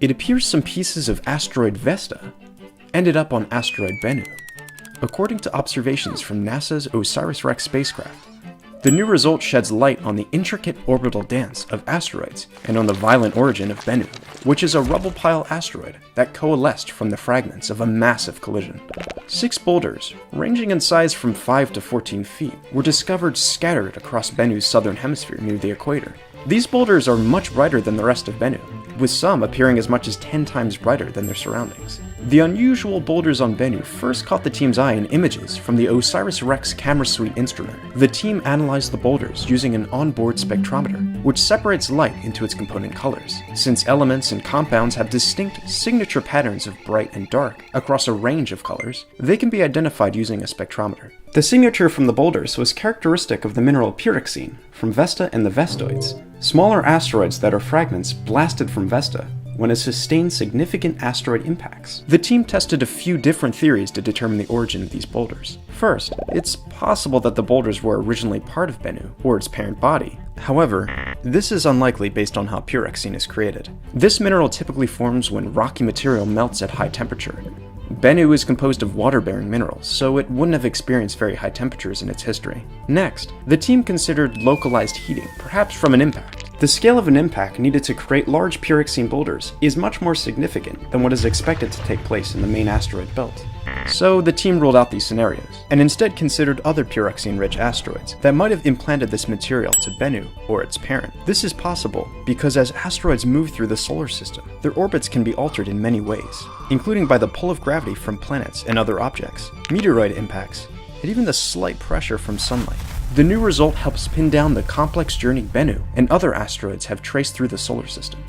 It appears some pieces of asteroid Vesta ended up on asteroid Bennu. According to observations from NASA's OSIRIS-REx spacecraft, the new result sheds light on the intricate orbital dance of asteroids and on the violent origin of Bennu, which is a rubble pile asteroid that coalesced from the fragments of a massive collision. 6 boulders, ranging in size from 5 to 14 feet, were discovered scattered across Bennu's southern hemisphere near the equator. These boulders are much brighter than the rest of Bennu, with some appearing as much as 10 times brighter than their surroundings. The unusual boulders on Bennu first caught the team's eye in images from the OSIRIS-REx camera suite instrument. The team analyzed the boulders using an onboard spectrometer, which separates light into its component colors. Since elements and compounds have distinct signature patterns of bright and dark across a range of colors, they can be identified using a spectrometer. The signature from the boulders was characteristic of the mineral pyroxene from Vesta and the Vestoids, smaller asteroids that are fragments blasted from Vesta when it sustained significant asteroid impacts. The team tested a few different theories to determine the origin of these boulders. First, it's possible that the boulders were originally part of Bennu, or its parent body. However, this is unlikely based on how pyroxene is created. This mineral typically forms when rocky material melts at high temperature. Bennu is composed of water-bearing minerals, so it wouldn't have experienced very high temperatures in its history. Next, the team considered localized heating, perhaps from an impact. The scale of an impact needed to create large pyroxene boulders is much more significant than what is expected to take place in the main asteroid belt. So the team ruled out these scenarios, and instead considered other pyroxene-rich asteroids that might have implanted this material to Bennu, or its parent. This is possible because as asteroids move through the solar system, their orbits can be altered in many ways, including by the pull of gravity from planets and other objects, meteorite impacts, and even the slight pressure from sunlight. The new result helps pin down the complex journey Bennu and other asteroids have traced through the solar system.